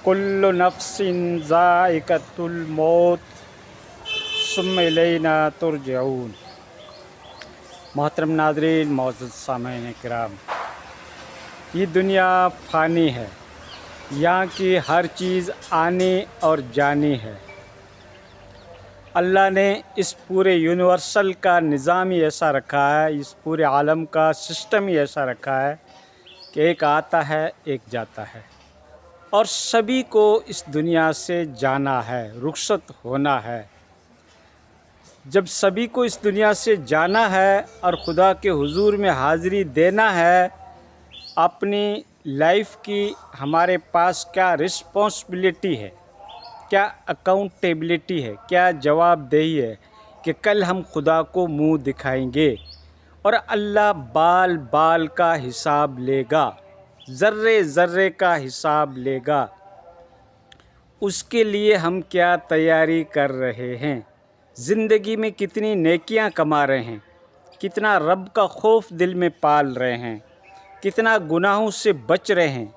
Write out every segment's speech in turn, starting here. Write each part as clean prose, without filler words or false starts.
कुल्लु नफ्सिन ज़ाइक़तुल मौत सुम्मा इलैना तुरजऊन। मोहतरम नाज़रीन, मौजूद सामीन किराम, ये दुनिया फ़ानी है, यहाँ की हर चीज़ आनी और जानी है। अल्लाह ने इस पूरे यूनिवर्सल का निज़ाम ही ऐसा रखा है, इस पूरे आलम का सिस्टम ही ऐसा रखा है कि एक आता है एक जाता है, और सभी को इस दुनिया से जाना है, रुखसत होना है। जब सभी को इस दुनिया से जाना है और खुदा के हुजूर में हाज़िरी देना है, अपनी लाइफ की हमारे पास क्या रिस्पॉन्सिबिलिटी है, क्या अकाउंटेबिलिटी है, क्या जवाबदेही है कि कल हम खुदा को मुंह दिखाएंगे और अल्लाह बाल बाल का हिसाब लेगा, ज़र्रे ज़र्रे का हिसाब लेगा। उसके लिए हम क्या तैयारी कर रहे हैं, ज़िंदगी में कितनी नेकियां कमा रहे हैं, कितना रब का खौफ दिल में पाल रहे हैं, कितना गुनाहों से बच रहे हैं,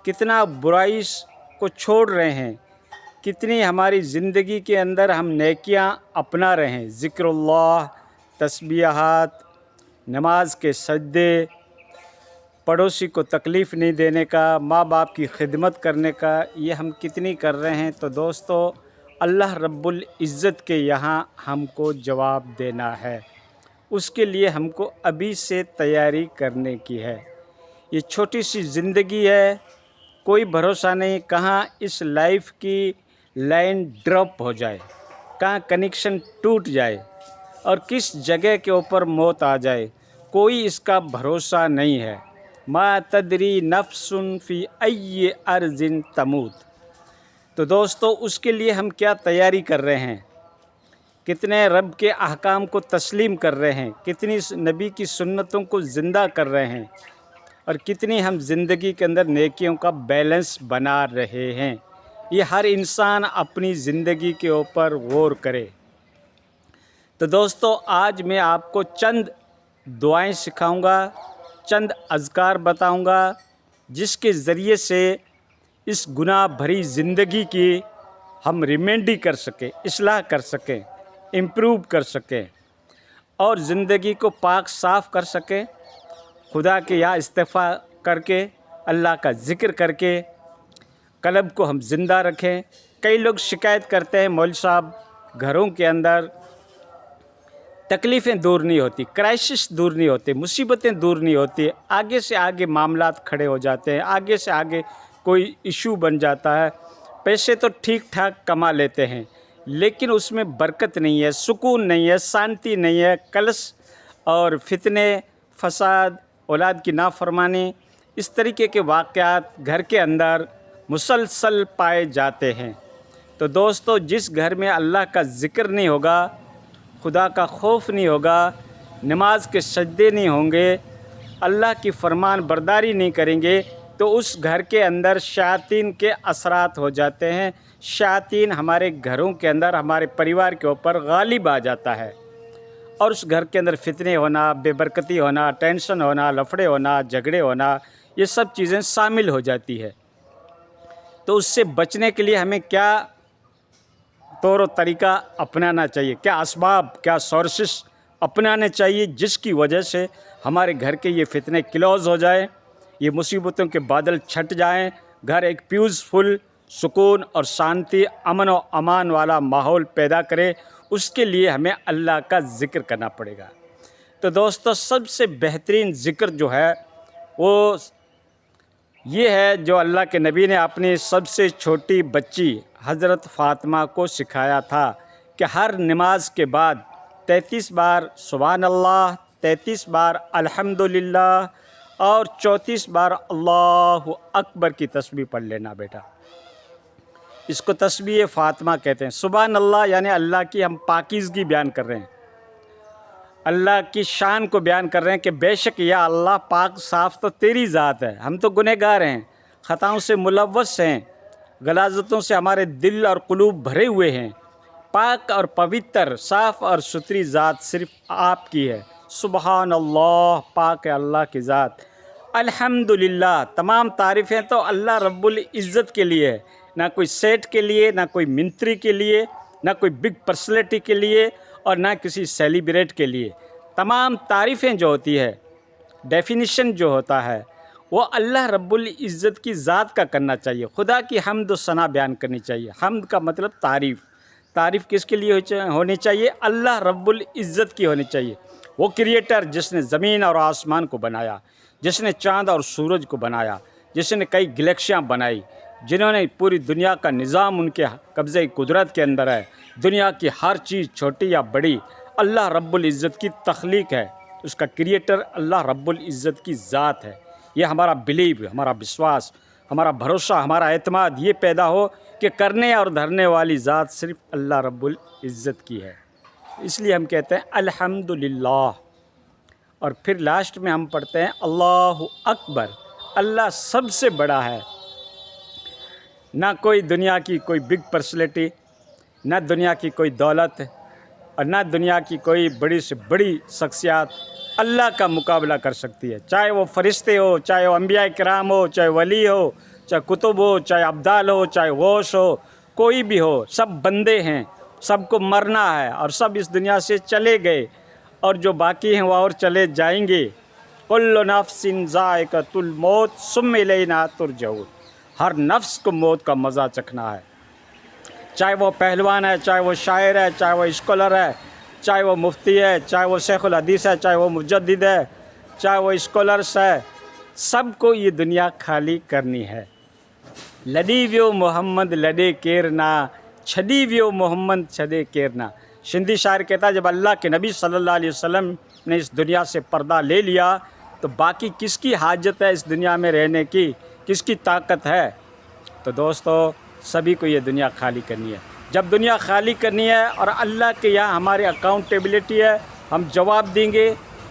कितना बुराई को छोड़ रहे हैं, कितनी हमारी ज़िंदगी के अंदर हम नेकियां अपना रहे हैं, ज़िक्रुल्लाह, तस्बीहात, नमाज के सजदे, पड़ोसी को तकलीफ़ नहीं देने का, माँ बाप की खिदमत करने का, ये हम कितनी कर रहे हैं। तो दोस्तों, अल्लाह रब्बुल इज़्ज़त के यहाँ हमको जवाब देना है, उसके लिए हमको अभी से तैयारी करने की है। ये छोटी सी ज़िंदगी है, कोई भरोसा नहीं कहाँ इस लाइफ की लाइन ड्रॉप हो जाए, कहाँ कनेक्शन टूट जाए और किस जगह के ऊपर मौत आ जाए, कोई इसका भरोसा नहीं है। मा तदरी नफ्सुन फ़ी अय्यि अर्ज़िन तमूत। तो दोस्तों, उसके लिए हम क्या तैयारी कर रहे हैं, कितने रब के अहकाम को तस्लीम कर रहे हैं, कितनी नबी की सुन्नतों को ज़िंदा कर रहे हैं, और कितनी हम ज़िंदगी के अंदर नेकियों का बैलेंस बना रहे हैं। ये हर इंसान अपनी ज़िंदगी के ऊपर गौर करे। तो दोस्तों, आज मैं आपको चंद दुआएं सिखाऊंगा, चंद अज़कार बताऊंगा, जिसके ज़रिए से इस गुनाह भरी ज़िंदगी की हम रिमेंडी कर सकें, इस्लाह कर सकें, इम्प्रूव कर सकें और ज़िंदगी को पाक साफ़ कर सकें। खुदा के यहाँ इस्तिग़फ़ार करके, अल्लाह का ज़िक्र करके कल्ब को हम ज़िंदा रखें। कई लोग शिकायत करते हैं, मौलवी साहब घरों के अंदर तकलीफ़ें दूर नहीं होती, क्राइसिस दूर नहीं होते, मुसीबतें दूर नहीं होती, आगे से आगे मामलात खड़े हो जाते हैं, आगे से आगे कोई इशू बन जाता है। पैसे तो ठीक ठाक कमा लेते हैं, लेकिन उसमें बरकत नहीं है, सुकून नहीं है, शांति नहीं है, कलश और फितने, फसाद, औलाद की नाफरमानी, इस तरीके के वाक़यात घर के अंदर मुसलसल पाए जाते हैं। तो दोस्तों, जिस घर में अल्लाह का ज़िक्र नहीं होगा, खुदा का खौफ नहीं होगा, नमाज के सजदे नहीं होंगे, अल्लाह की फरमान बरदारी नहीं करेंगे, तो उस घर के अंदर शैतान के असरात हो जाते हैं। शैतान हमारे घरों के अंदर, हमारे परिवार के ऊपर गालिब आ जाता है और उस घर के अंदर फितने होना, बेबरकती होना, टेंशन होना, लफड़े होना, झगड़े होना, ये सब चीज़ें शामिल हो जाती है। तो उससे बचने के लिए हमें क्या तौर और तरीका अपनाना चाहिए, क्या असबाब, क्या सोर्सेस अपनाने चाहिए, जिसकी वजह से हमारे घर के ये फितने क्लोज़ हो जाए, ये मुसीबतों के बादल छट जाएं, घर एक पीसफुल, सुकून और शांति, अमन और अमान वाला माहौल पैदा करे। उसके लिए हमें अल्लाह का ज़िक्र करना पड़ेगा। तो दोस्तों, सबसे बेहतरीन ज़िक्र जो है वो ये है जो अल्लाह के नबी ने अपनी सबसे छोटी बच्ची हज़रत फ़ातिमा को सिखाया था कि हर नमाज के बाद 33 बार सुभान अल्लाह, 33 बार अल्हम्दुलिल्लाह और 34 बार अल्लाहु अकबर की तस्बीह पढ़ लेना बेटा। इसको तस्बीह फ़ातिमा कहते हैं। सुभान अल्लाह यानी अल्लाह की हम पाकीज़गी बयान कर रहे हैं, अल्लाह की शान को बयान कर रहे हैं कि बेशक या अल्लाह पाक साफ़ तो तेरी ज़ात है, हम तो गुनहगार हैं, ख़ताओं से मुलव्वस हैं, गलाज़तों से हमारे दिल और क़ुलूब भरे हुए हैं। पाक और पवित्र, साफ़ और सुथरी ज़ात सिर्फ़ आपकी है। सुबहान अल्लाह, पाक है अल्लाह की ज़ात। अल्हम्दुलिल्लाह, तमाम तारीफ़ें तो अल्लाह रब्बुल इज़्ज़त के लिए है, ना कोई सेठ के लिए, ना कोई मंत्री के लिए, ना कोई बिग पर्सनैलिटी के लिए और ना किसी सेलिब्रिटी के लिए। तमाम तारीफ़ें जो होती है, डेफिनिशन जो होता है, वो अल्लाह रब्बुल इज़्ज़त की ज़ात का करना चाहिए। खुदा की हम्द व सना बयान करनी चाहिए। हम्द का मतलब तारीफ़। तारीफ़ किसके लिए होनी चाहिए? अल्लाह रब्बुल इज़्ज़त की होनी चाहिए। वो क्रिएटर जिसने ज़मीन और आसमान को बनाया, जिसने चाँद और सूरज को बनाया, जिसने कई गैलेक्सियाँ बनाई, जिन्होंने पूरी दुनिया का निज़ाम उनके कब्ज़े कुदरत के अंदर है। दुनिया की हर चीज़ छोटी या बड़ी अल्लाह रब्बुल इज़्ज़त की तख्लीक है। उसका क्रिएटर अल्लाह रब्बुल इज़्ज़त की ज़ात है। ये हमारा बिलीव, हमारा विश्वास, हमारा भरोसा, हमारा एतमाद ये पैदा हो कि करने और धरने वाली ज़ात सिर्फ़ अल्लाह रब्बुल इज़्ज़त की है। इसलिए हम कहते हैं अल्हम्दुलिल्लाह। और फिर लास्ट में हम पढ़ते हैं अल्लाहु अकबर। अल्लाह सबसे बड़ा है। ना कोई दुनिया की कोई बिग पर्सनैलिटी, ना दुनिया की कोई दौलत और ना दुनिया की कोई बड़ी से बड़ी शख्सियत अल्लाह का मुकाबला कर सकती है। चाहे वो फरिश्ते हो, चाहे वो अंबिया किराम हो, चाहे वली हो, चाहे कुतुब हो, चाहे अब्दाल हो, चाहे गौस हो, कोई भी हो, सब बंदे हैं। सबको मरना है और सब इस दुनिया से चले गए और जो बाकी हैं वो और चले जाएंगे। कुल्लु नफ्सिन ज़ाइक़तुल मौत सुम्मा इलैना तुरजऊन। हर नफ्स को मौत का मज़ा चखना है। चाहे वो पहलवान है, चाहे वो शायर है, चाहे वो स्कॉलर है, चाहे वो मुफ्ती है, चाहे वो शेखुल हदीस है, चाहे वो मुजद्दिद है, चाहे वो स्कॉलर्स है, सबको ये दुनिया खाली करनी है। लड़ी वियो मोहम्मद लड़े केरना, छड़ी वियो मोहम्मद छड़े केरना। सिंधी शायर कहता है जब अल्लाह के नबी सल्लल्लाहु अलैहि वसल्लम ने इस दुनिया से पर्दा ले लिया तो बाकी किसकी हाजत है इस दुनिया में रहने की, किसकी ताकत है? तो दोस्तों सभी को ये दुनिया खाली करनी है। जब दुनिया खाली करनी है और अल्लाह के यहाँ हमारी अकाउंटेबिलिटी है, हम जवाब देंगे।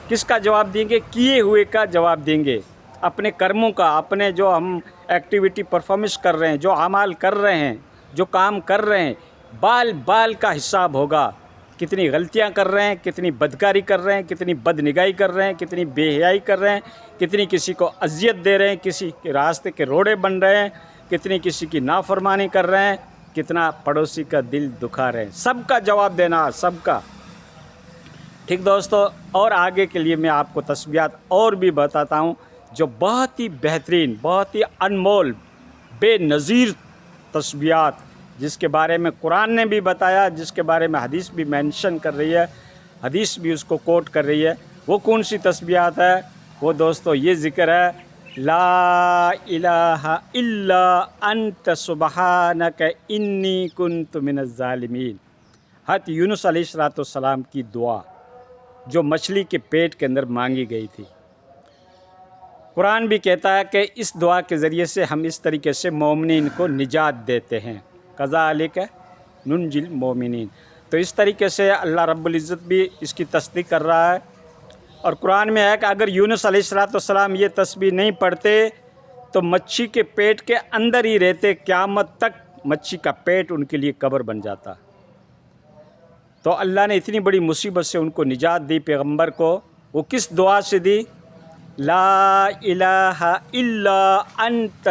किसका जवाब देंगे? किए हुए का जवाब देंगे, अपने कर्मों का, अपने जो हम एक्टिविटी परफॉर्मेंस कर रहे हैं, जो अमाल कर रहे हैं, जो काम कर रहे हैं, बाल बाल का हिसाब होगा। कितनी गलतियां कर रहे हैं, कितनी बदकारी कर रहे हैं, कितनी बदनिगाही कर रहे हैं, कितनी बेहयाई कर रहे हैं, कितनी किसी को अजियत दे रहे हैं, किसी के रास्ते के रोड़े बन रहे हैं, कितनी किसी की नाफरमानी कर रहे हैं, कितना पड़ोसी का दिल दुखा रहे हैं। सबका जवाब देना, सबका। ठीक दोस्तों, और आगे के लिए मैं आपको तस्बीहात और भी बताता हूँ जो बहुत ही बेहतरीन, बहुत ही अनमोल, बेनज़ीर तस्बीहात, जिसके बारे में कुरान ने भी बताया, जिसके बारे में हदीस भी मेंशन कर रही है, हदीस भी उसको कोट कर रही है। वो कौन सी तस्बीहात है? वो दोस्तों ये ज़िक्र है ला इलाहा इल्ला अंत सुबहानक इन्नी कुन्तु मिनज़ ज़ालिमीन। हज़रत यूनुस अलैहिस्सलाम की दुआ जो मछली के पेट के अंदर मांगी गई थी। कुरान भी कहता है कि इस दुआ के ज़रिए से हम इस तरीके से मोमिनीन को निजात देते हैं। कज़ालिक नुनजिल मोमिनीन। तो इस तरीके से अल्लाह रब्बुल इज़्ज़त भी इसकी तस्दीक कर रहा है। और कुरान में है कि अगर यूनुस अलैहिस्सलाम ये तस्बीह नहीं पढ़ते तो मच्छी के पेट के अंदर ही रहते, क़यामत तक मच्छी का पेट उनके लिए कब्र बन जाता। तो अल्लाह ने इतनी बड़ी मुसीबत से उनको निजात दी पैगंबर को। वो किस दुआ से दी? ला इलाहा इल्ला अंत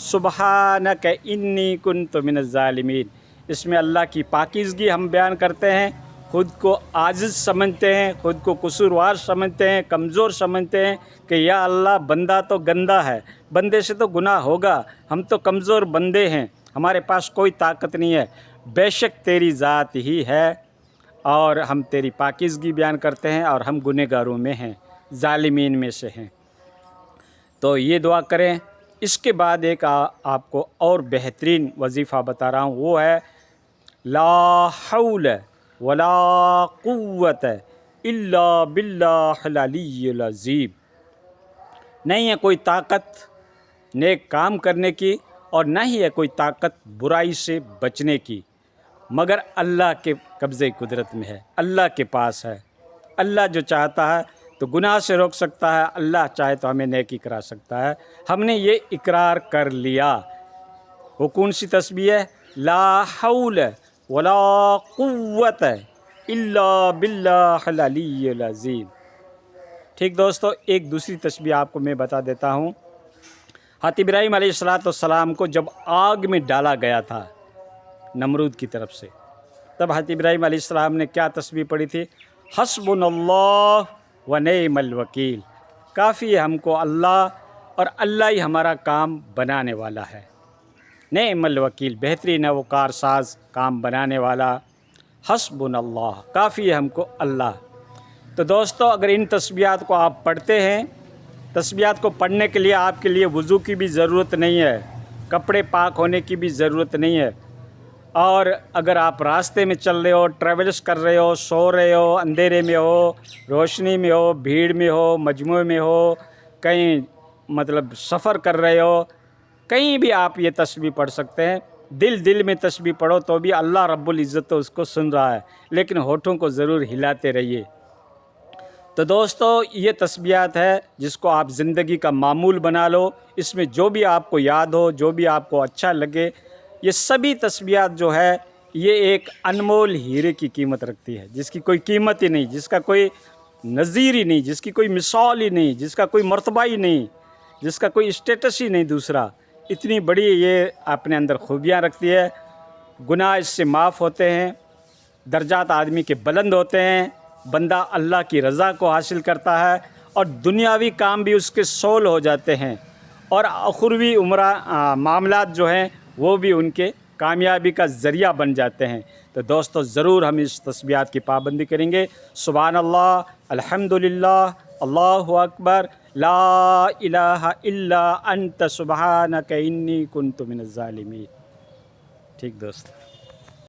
सुबहानक इन्नी कुन्तु मिनज़ ज़ालिमीन। इसमें अल्लाह की पाकीज़गी हम बयान करते हैं, ख़ुद को आजिज़ समझते हैं, ख़ुद को कसूरवार समझते हैं, कमज़ोर समझते हैं कि या अल्लाह बंदा तो गंदा है, बंदे से तो गुनाह होगा, हम तो कमज़ोर बंदे हैं, हमारे पास कोई ताकत नहीं है, बेशक तेरी ज़ात ही है और हम तेरी पाकीज़गी बयान करते हैं और हम गुनहगारों में हैं, ज़ालिमीन में से हैं। तो ये दुआ करें। इसके बाद एक आपको और बेहतरीन वजीफ़ा बता रहा हूँ, वो है ला हौल वला कुव्वत इल्ला बिल्लाहिल अलिय्यिल अज़ीम। नहीं है कोई ताकत नेक काम करने की और ना ही है कोई ताकत बुराई से बचने की, मगर अल्लाह के कब्ज़े कुदरत में है, अल्लाह के पास है। अल्लाह जो चाहता है तो गुनाह से रोक सकता है, अल्लाह चाहे तो हमें नेकी करा सकता है। हमने ये इकरार कर लिया। वो कौन सी तस्बीह है? ला हौल वला कुव्वत इल्ला बिल्लाहिल अलिय्यिल अज़ीम। ٹھیک دوستو، ایک دوسری تسبیح آپ کو میں بتا دیتا ہوں۔ حضرت ابراہیم علیہ السلام کو جب آگ میں ڈالا گیا تھا نمرود کی طرف سے، تب حضرت ابراہیم علیہ السلام نے کیا تسبیح پڑھی تھی؟ حسبنا اللہ و نعم الوکیل، کافی ہے ہم کو اللہ، اور اللہ ہی ہمارا کام بنانے والا ہے۔ نعم الوکیل، بہترین ہے وہ کارساز، کام بنانے والا۔ حسبنا اللہ، کافی ہے ہم کو اللہ۔ تو دوستو، اگر ان تسبیحات کو آپ پڑھتے ہیں، تسبیحات کو پڑھنے کے لیے آپ کے لیے وضو کی بھی ضرورت نہیں ہے، کپڑے پاک ہونے کی بھی ضرورت نہیں ہے، اور اگر آپ راستے میں چل رہے ہو، ٹریولس کر رہے ہو، سو رہے ہو، اندھیرے میں ہو، روشنی میں ہو، بھیڑ میں ہو، مجموعے میں ہو، کہیں مطلب سفر کر رہے ہو، کہیں بھی آپ یہ تسبیح پڑھ سکتے ہیں۔ دل میں تسبیح پڑھو تو بھی اللہ رب العزت تو اس کو سن رہا ہے، لیکن ہونٹوں کو ضرور ہلاتے رہیے۔ تو دوستو، یہ تسبیحات ہے جس کو آپ زندگی کا معمول بنا لو، اس میں جو بھی آپ کو یاد ہو، جو بھی آپ کو اچھا لگے، یہ سبھی تسبیحات جو ہے یہ ایک انمول ہیرے کی قیمت رکھتی ہے، جس کی کوئی قیمت ہی نہیں، جس کا کوئی نظیر ہی نہیں، جس کی کوئی مثال ہی نہیں، جس کا کوئی مرتبہ ہی نہیں، جس کا کوئی اسٹیٹس ہی نہیں دوسرا۔ اتنی بڑی یہ اپنے اندر خوبیاں رکھتی ہے، گناہ اس سے معاف ہوتے ہیں، درجات آدمی کے بلند ہوتے ہیں، بندہ اللہ کی رضا کو حاصل کرتا ہے، اور دنیاوی کام بھی اس کے سول ہو جاتے ہیں، اور اخروی معاملات جو ہیں وہ بھی ان کے کامیابی کا ذریعہ بن جاتے ہیں۔ تو دوستو، ضرور ہم اس تسبیحات کی پابندی کریں گے۔ سبحان اللہ، الحمدللہ، اللہ اکبر، لا الہ الا انت سبحانک انی کنت من الظالمین۔ ٹھیک دوست۔